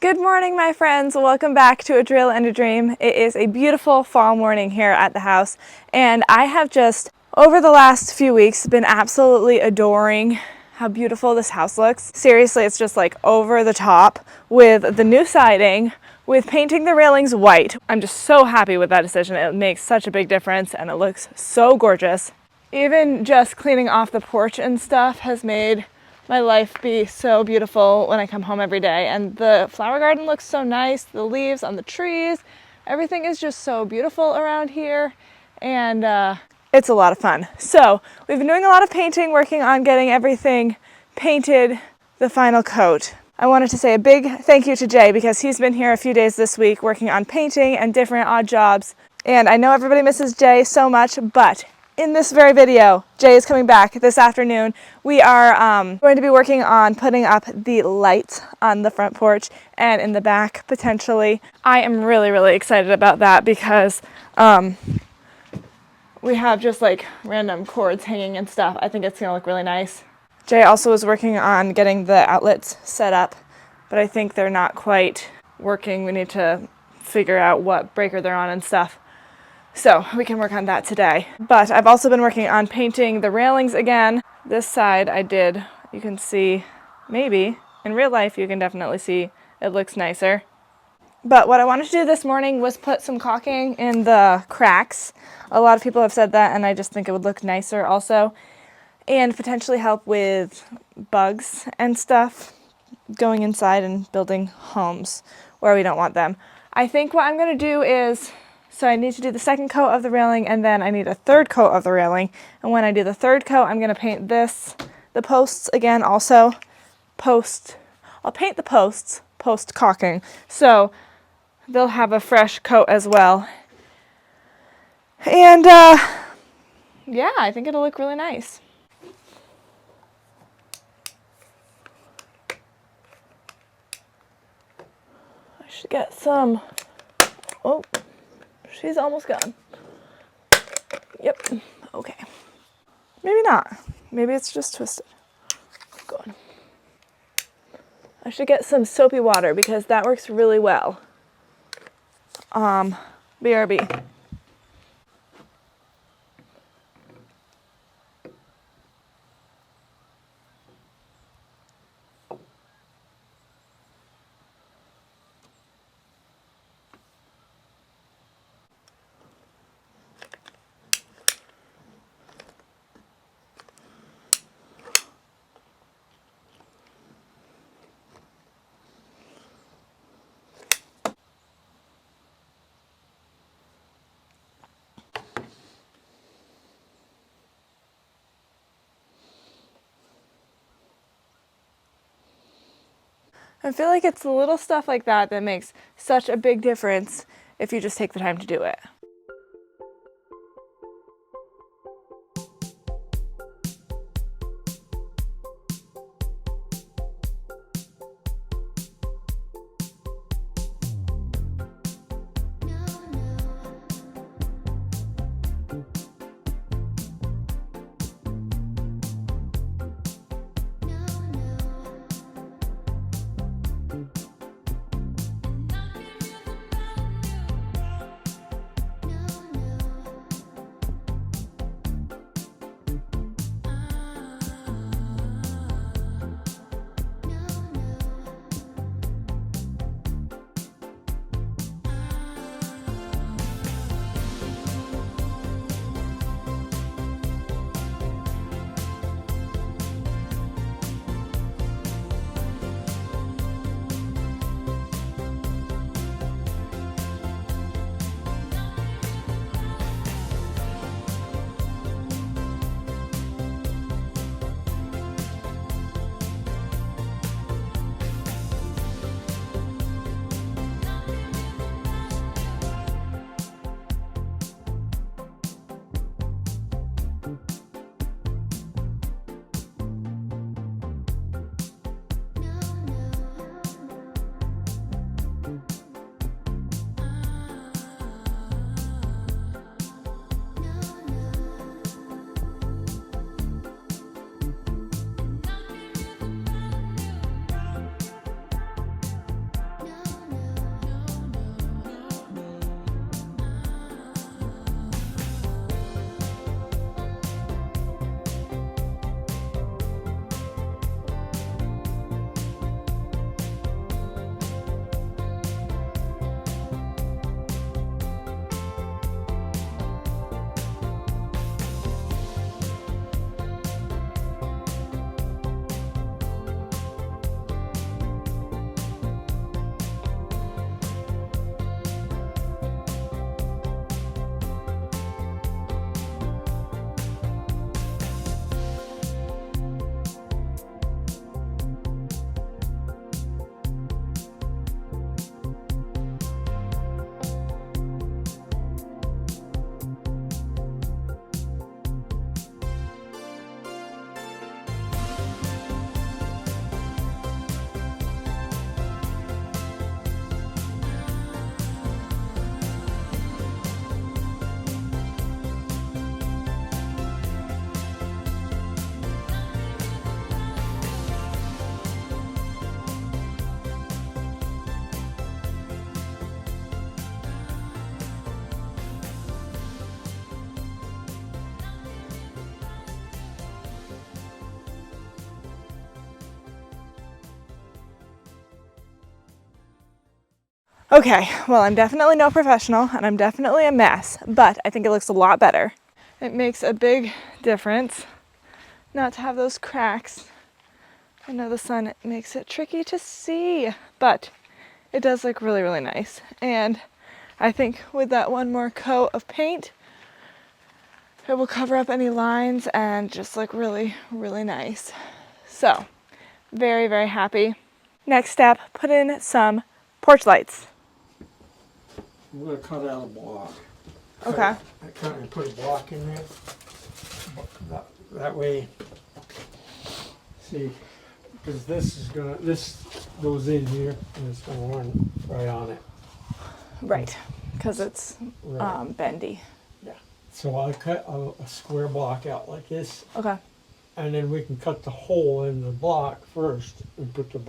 Good morning, my friends. Welcome back to A Drill and a Dream. It is a beautiful fall morning here at the house, and I have just, over the last few weeks, been absolutely adoring how beautiful this house looks. Seriously, it's just like over the top with the new siding, with painting the railings white. I'm just so happy with that decision. It makes such a big difference, and it looks so gorgeous. Even just cleaning off the porch and stuff has made my life be so beautiful when I come home every day. And the flower garden looks so nice. The leaves on the trees, everything is just so beautiful around here. And it's a lot of fun. So we've been doing a lot of painting, working on getting everything painted the final coat. I wanted to say a big thank you to Jay because he's been here a few days this week working on painting and different odd jobs. And I know everybody misses Jay so much, but in this very video, Jay is coming back this afternoon. We are going to be working on putting up the lights on the front porch and in the back, potentially. I am really excited about that because we have just like random cords hanging and stuff. I think it's gonna look really nice. Jay also is working on getting the outlets set up, but I think they're not quite working. We need to figure out what breaker they're on and stuff. So we can work on that today. But I've also been working on painting the railings again. This side I did, you can see, maybe, in real life you can definitely see it looks nicer. But what I wanted to do this morning was put some caulking in the cracks. A lot of people have said that, and I just think it would look nicer also. And potentially help with bugs and stuff going inside and building homes where we don't want them. I think what I'm gonna do is, so I need to do the second coat of the railing, and then I need a third coat of the railing. And when I do the third coat, I'm gonna paint the posts again also. I'll paint the posts, post caulking. So they'll have a fresh coat as well. And yeah, I think it'll look really nice. I should get some, oh. She's almost gone. Yep, okay. Maybe not. Maybe it's just twisted. Go on. I should get some soapy water because that works really well. BRB. I feel like it's the little stuff like that that makes such a big difference if you just take the time to do it. Okay, well, I'm definitely no professional and I'm definitely a mess, but I think it looks a lot better. It makes a big difference not to have those cracks. I know the sun makes it tricky to see, but it does look really, really nice. And I think with that one more coat of paint, it will cover up any lines and just look really, really nice. So, very, very happy. Next step, put in some porch lights. I'm going to cut out a block. Okay. I cut and put a block in there. That way, see, because this goes in here and it's going to run right on it. Right, because it's Right. bendy. Yeah. So I cut a square block out like this, Okay. and then we can cut the hole in the block first and put the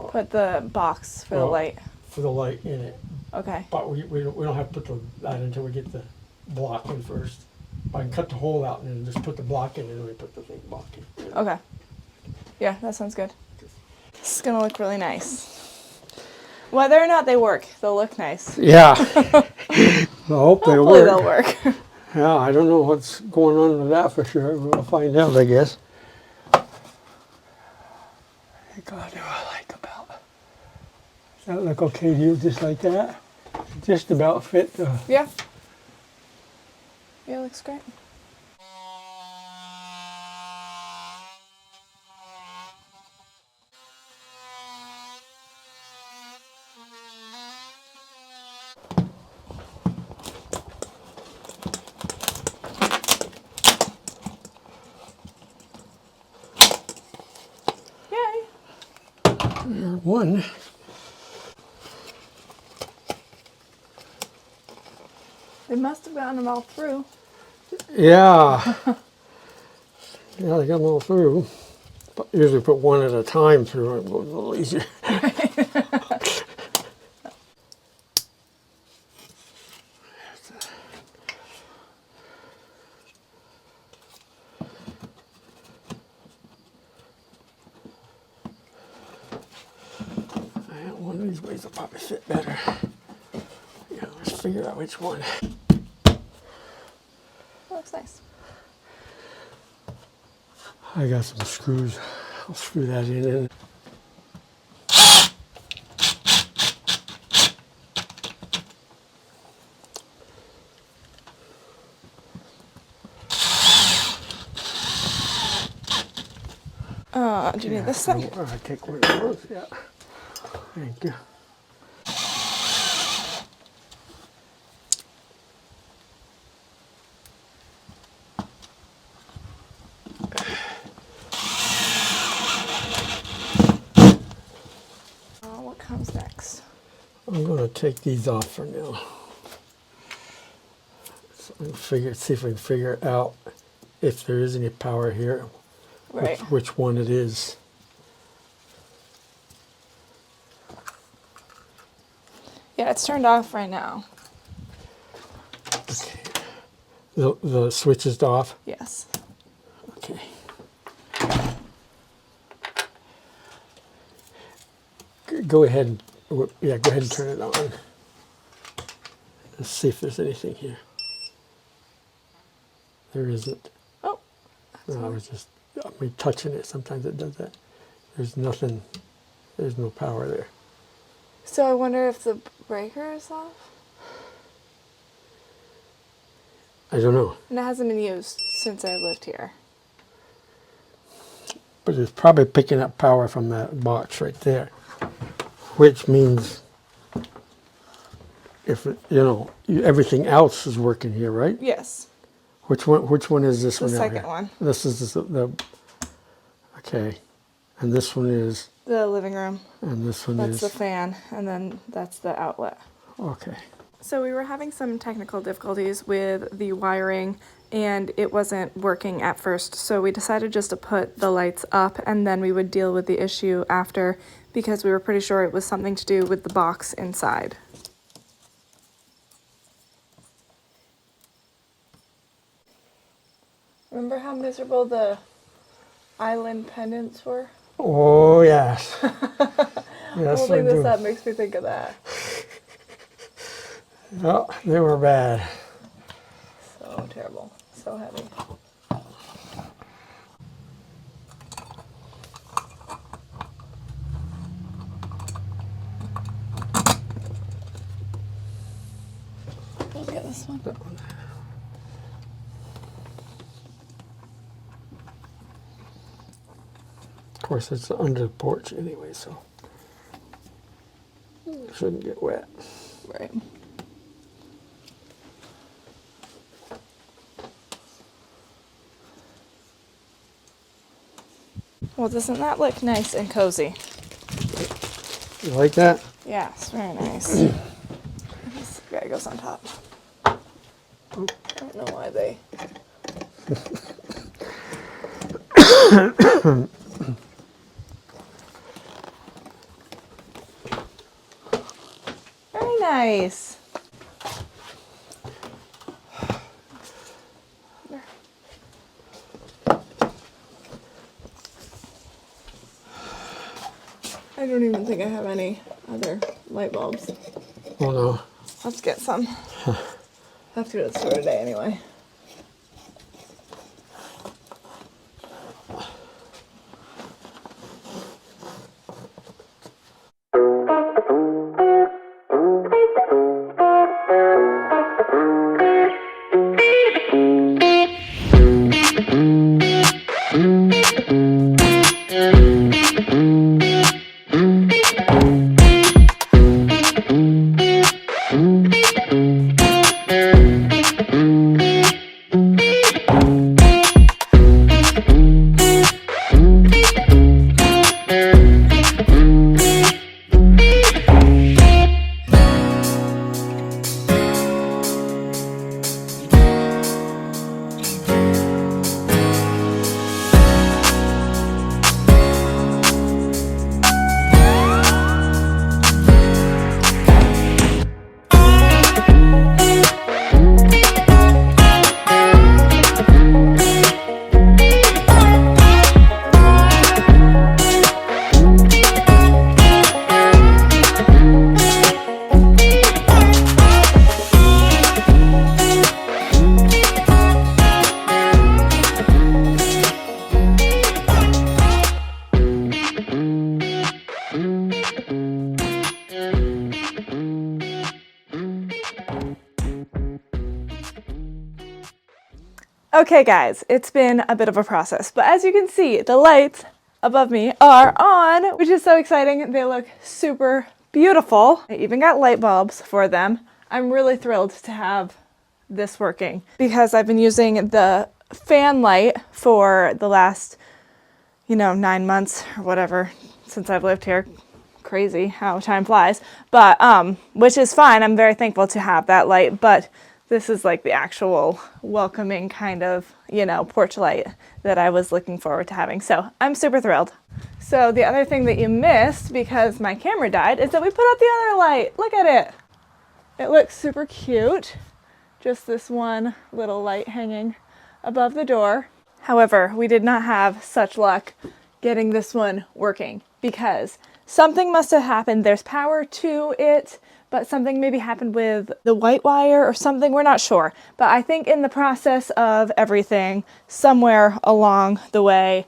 Put the box for the Well, light. for the light in it. Okay. But we don't have to put that until we get the block in first. I can cut the hole out and then just put the block in and then we put the thing block in. Okay. Yeah, that sounds good. This is gonna look really nice. Whether or not they work, they'll look nice. Yeah. I hope they Hopefully work. they'll work. Yeah, I don't know what's going on with that for sure. We'll find out, I guess. Hey, God, do I like about? Does that look okay to you, just like that? Just about fit. Yeah. Yeah, looks great. Yay. One. They must have gotten them all through. Yeah. Yeah, they got them all through. But usually put one at a time through. It goes a little easier. One of these ways will probably fit better. Yeah, let's figure out which one. That looks nice. I got some screws. I'll screw that in. Do you need this thing? I take one of those. Yeah. Thank you. What comes next? I'm going to take these off for now. So I'm gonna see if we can figure out if there is any power here, Right. which one it is. Yeah, it's turned off right now. Okay. The switch is off. Yes. Okay. Go ahead. Yeah, go ahead and turn it on. Let's see if there's anything here. There isn't. Oh. No, I was just touching it. Sometimes it does that. There's nothing. There's no power there. So I wonder if the breaker is off? I don't know. And it hasn't been used since I lived here. But it's probably picking up power from that box right there, which means if everything else is working here, right? Yes. Which one is this The one? second here? one. This is the okay, and this one is, The living room. and this one That's is the fan, and then that's the outlet. okay. So we were having some technical difficulties with the wiring, and it wasn't working at first. So we decided just to put the lights up, and then we would deal with the issue after, because we were pretty sure it was something to do with the box inside. Remember how miserable the island pendants were? Oh yes. Yes, Holding I this do. up makes me think of that. Oh, they were bad. So terrible. So heavy. Look at this one. Of course, it's under the porch anyway, so it shouldn't get wet. Right. Well, doesn't that look nice and cozy? You like that? Yes, very nice. This guy goes on top. I don't know why they... Very nice. I don't even think I have any other light bulbs. Oh no. Let's get some. Have to go to the store today anyway. Okay guys, it's been a bit of a process, but as you can see, the lights above me are on, which is so exciting. They look super beautiful. I even got light bulbs for them. I'm really thrilled to have this working because I've been using the fan light for the last, 9 months or whatever since I've lived here. Crazy how time flies, but which is fine. I'm very thankful to have that light, but this is like the actual welcoming kind of, porch light that I was looking forward to having. So I'm super thrilled. So the other thing that you missed because my camera died is that we put out the other light. Look at it. It looks super cute. Just this one little light hanging above the door. However, we did not have such luck getting this one working because something must have happened. There's power to it, but something maybe happened with the white wire or something. We're not sure. But I think in the process of everything, somewhere along the way,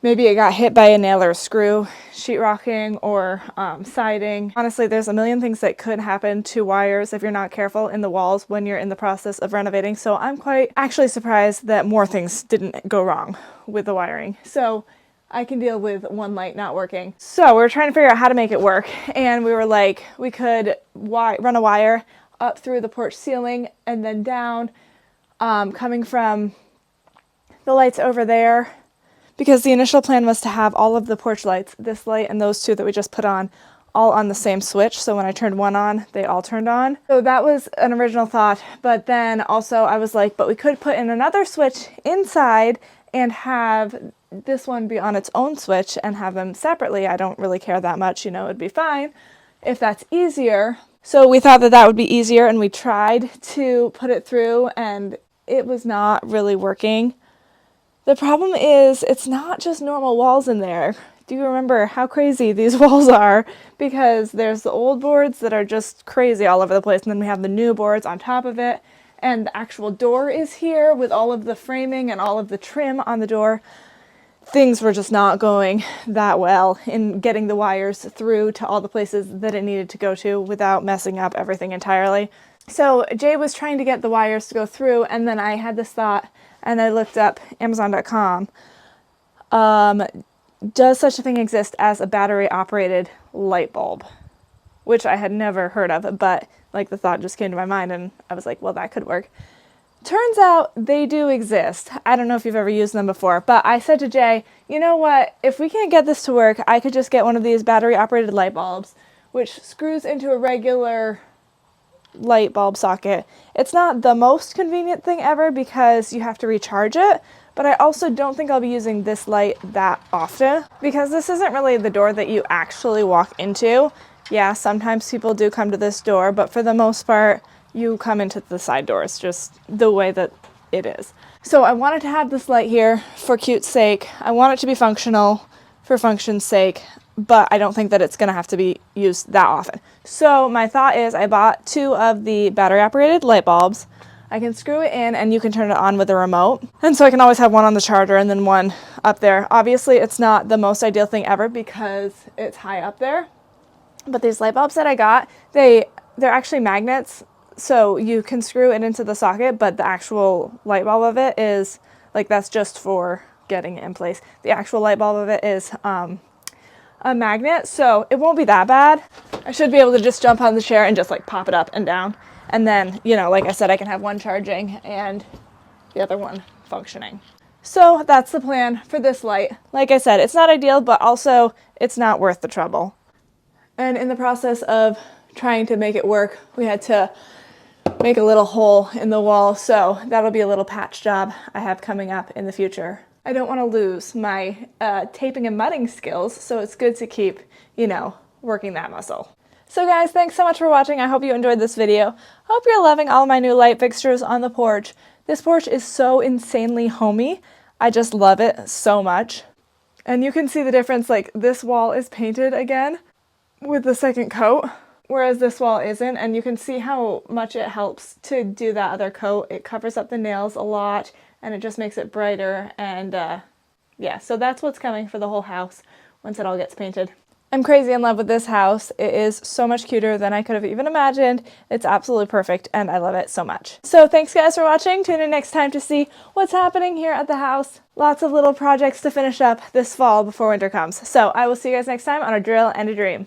maybe it got hit by a nail or a screw, sheetrocking or siding. Honestly, there's a million things that could happen to wires if you're not careful in the walls when you're in the process of renovating. So I'm quite actually surprised that more things didn't go wrong with the wiring. So I can deal with one light not working. So we were trying to figure out how to make it work. And we were like, we could run a wire up through the porch ceiling and then down, coming from the lights over there. Because the initial plan was to have all of the porch lights, this light and those two that we just put on, all on the same switch. So when I turned one on, they all turned on. So that was an original thought. But then also I was like, but we could put in another switch inside and have this one be on its own switch and have them separately. I don't really care that much, it'd be fine if that's easier. So we thought that that would be easier and we tried to put it through and it was not really working. The problem is it's not just normal walls in there. do you remember how crazy these walls are? Because there's the old boards that are just crazy all over the place, and then we have the new boards on top of it, and the actual door is here with all of the framing and all of the trim on the door. Things were just not going that well in getting the wires through to all the places that it needed to go to without messing up everything entirely. So Jay was trying to get the wires to go through, and then I had this thought, and I looked up Amazon.com. Does such a thing exist as a battery operated light bulb? Which I had never heard of, but like the thought just came to my mind, and I was like, well, that could work. Turns out they do exist. I don't know if you've ever used them before, but I said to Jay, you know what, if we can't get this to work, I could just get one of these battery operated light bulbs, which screws into a regular light bulb socket. It's not the most convenient thing ever because you have to recharge it, but I also don't think I'll be using this light that often because this isn't really the door that you actually walk into. Yeah, sometimes people do come to this door, but for the most part, you come into the side doors, just the way that it is. So I wanted to have this light here for cute's sake. I want it to be functional for function's sake, but I don't think that it's gonna have to be used that often. So my thought is I bought 2 of the battery operated light bulbs. I can screw it in and you can turn it on with a remote. And so I can always have one on the charger and then one up there. Obviously it's not the most ideal thing ever because it's high up there. But these light bulbs that I got, they're actually magnets. So you can screw it into the socket, but the actual light bulb of it is, like, that's just for getting it in place. The actual light bulb of it is a magnet, so it won't be that bad. I should be able to just jump on the chair and just like pop it up and down. And then, you know, like I said, I can have one charging and the other one functioning. So that's the plan for this light. Like I said, it's not ideal, but also it's not worth the trouble. And in the process of trying to make it work, we had to make a little hole in the wall, so that'll be a little patch job I have coming up in the future. I don't want to lose my taping and mudding skills, so it's good to keep, you know, working that muscle. So guys, thanks so much for watching. I hope you enjoyed this video. Hope you're loving all my new light fixtures on the porch. This porch is so insanely homey. I just love it so much. And you can see the difference, like this wall is painted again with the second coat, whereas this wall isn't, and you can see how much it helps to do that other coat. It covers up the nails a lot, and it just makes it brighter, and yeah, so that's what's coming for the whole house once it all gets painted. I'm crazy in love with this house. It is so much cuter than I could have even imagined. It's absolutely perfect, and I love it so much. So thanks guys for watching. Tune in next time to see what's happening here at the house. Lots of little projects to finish up this fall before winter comes. So I will see you guys next time on A Drill and a Dream.